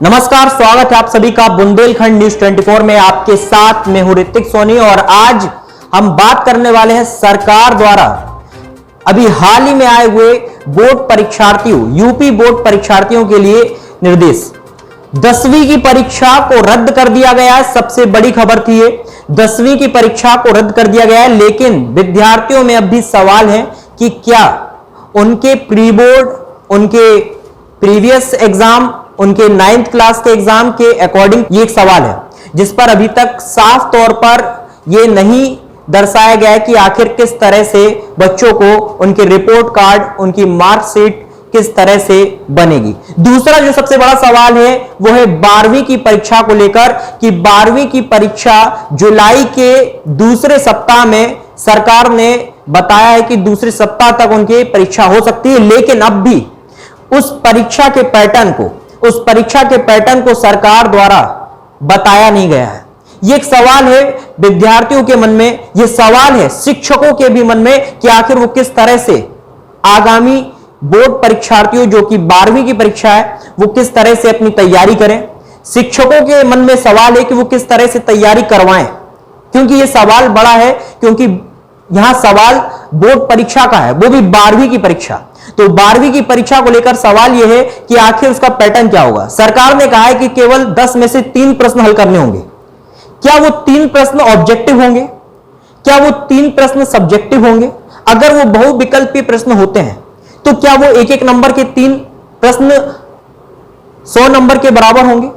नमस्कार, स्वागत है आप सभी का बुंदेलखंड न्यूज 24 में। आपके साथ मैं हूं ऋतिक सोनी और आज हम बात करने वाले हैं सरकार द्वारा अभी हाल ही में आए हुए बोर्ड परीक्षार्थियों, यूपी बोर्ड परीक्षार्थियों के लिए निर्देश। 10वीं की परीक्षा को रद्द कर दिया गया है। सबसे बड़ी खबर थी ये, 10वीं की परीक्षा को रद्द कर दिया गया है, लेकिन विद्यार्थियों में अब भी सवाल है कि क्या उनके प्री बोर्ड, उनके प्रीवियस एग्जाम, उनके 9th क्लास के एग्जाम के अकॉर्डिंग, ये एक सवाल है जिस पर अभी तक साफ तौर पर यह नहीं दर्शाया गया है कि आखिर किस तरह से बच्चों को उनके रिपोर्ट कार्ड, उनकी मार्कशीट किस तरह से बनेगी। दूसरा जो सबसे बड़ा सवाल है वो है 12वीं की परीक्षा को लेकर कि 12वीं की परीक्षा जुलाई के दूसरे सप्ताह में सरकार ने बताया है कि दूसरे सप्ताह तक उनकी परीक्षा हो सकती है, लेकिन अब भी उस परीक्षा के पैटर्न को सरकार द्वारा बताया नहीं गया है। यह एक सवाल है विद्यार्थियों के मन में, यह सवाल है शिक्षकों के भी मन में कि आखिर वो किस तरह से आगामी बोर्ड परीक्षार्थियों जो कि 12वीं की परीक्षा है वो किस तरह से अपनी तैयारी करें। शिक्षकों के मन में सवाल है कि वो किस तरह से तैयारी करवाएं, क्योंकि यह सवाल बड़ा है, क्योंकि यहां सवाल बोर्ड परीक्षा का है, वो भी 12वीं की परीक्षा। तो 12वीं की परीक्षा को लेकर सवाल यह है कि आखिर उसका पैटर्न क्या होगा। सरकार ने कहा है कि केवल 10 में से 3 प्रश्न हल करने होंगे। क्या वो 3 प्रश्न ऑब्जेक्टिव होंगे? क्या वो 3 प्रश्न सब्जेक्टिव होंगे? अगर वो बहुविकल्पीय प्रश्न होते हैं तो क्या वो एक एक नंबर के 3 प्रश्न 100 नंबर के बराबर होंगे?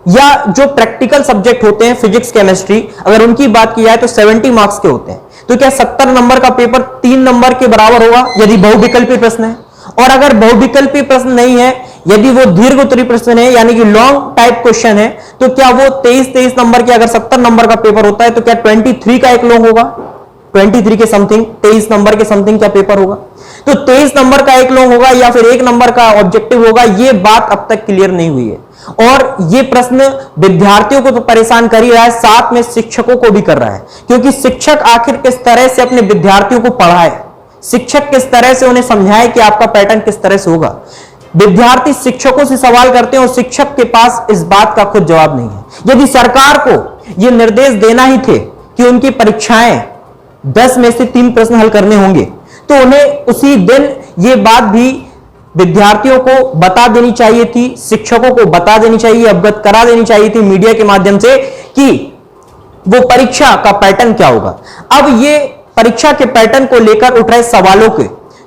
या जो प्रैक्टिकल सब्जेक्ट होते हैं फिजिक्स, केमिस्ट्री, अगर उनकी बात की जाए तो 70 मार्क्स के होते हैं, तो क्या 70 नंबर का पेपर 3 नंबर के बराबर होगा यदि बहुविकल्पीय प्रश्न है? और अगर बहुविकल्पीय प्रश्न नहीं है, यदि वो दीर्घ उत्तरीय प्रश्न है यानी कि लॉन्ग टाइप क्वेश्चन है, तो क्या वो 23 नंबर के, अगर 70 नंबर का पेपर होता है तो क्या 23 का एक लॉन्ग होगा? 23 के समथिंग, 23 नंबर के समथिंग क्या पेपर होगा? तो 23 नंबर का एक लॉन्ग होगा या फिर 1 नंबर का ऑब्जेक्टिव होगा, यह बात अब तक क्लियर नहीं हुई है। और यह प्रश्न विद्यार्थियों को तो परेशान कर ही रहा है, साथ में शिक्षकों को भी कर रहा है, क्योंकि शिक्षक आखिर किस तरह से अपने विद्यार्थियों को पढ़ाए, शिक्षक किस तरह से उन्हें समझाए कि आपका पैटर्न किस तरह से होगा। विद्यार्थी शिक्षकों से सवाल करते हैं और शिक्षक के पास इस बात का खुद जवाब नहीं है। यदि सरकार को यह निर्देश देना ही थे कि उनकी परीक्षाएं 10 में से 3 प्रश्न हल करने होंगे, तो उन्हें उसी दिन यह बात भी विद्यार्थियों को बता देनी चाहिए थी, शिक्षकों को बता देनी चाहिए, अवगत करा देनी चाहिए थी मीडिया के माध्यम से कि वो परीक्षा का पैटर्न क्या होगा। अब ये परीक्षा के पैटर्न को लेकर उठ रहे सवालों के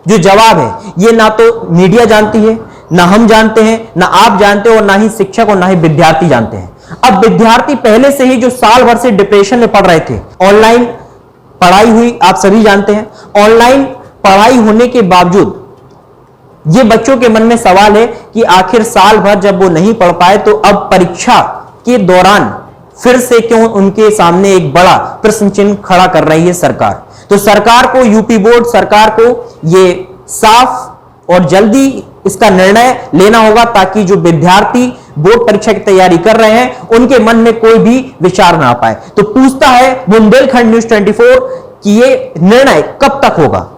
जो जवाब है, ये ना तो मीडिया जानती है, ना हम जानते हैं, ना आप जानते हो, और ना ही शिक्षक और ना ही विद्यार्थी जानते हैं। अब विद्यार्थी पहले से ही जो साल भर से डिप्रेशन में पढ़ रहे थे, ऑनलाइन पढ़ाई हुई, आप सभी जानते हैं। ऑनलाइन पढ़ाई होने के बावजूद ये बच्चों के मन में सवाल है कि आखिर साल भर जब वो नहीं पढ़ पाए तो अब परीक्षा के दौरान फिर से क्यों उनके सामने एक बड़ा प्रश्न चिन्ह खड़ा कर रही है सरकार। तो सरकार को, यूपी बोर्ड सरकार को ये साफ और जल्दी इसका निर्णय लेना होगा, ताकि जो विद्यार्थी बोर्ड परीक्षा की तैयारी कर रहे हैं उनके मन में कोई भी विचार ना आ पाए। तो पूछता है बुंदेलखंड न्यूज 24 कि ये निर्णय कब तक होगा।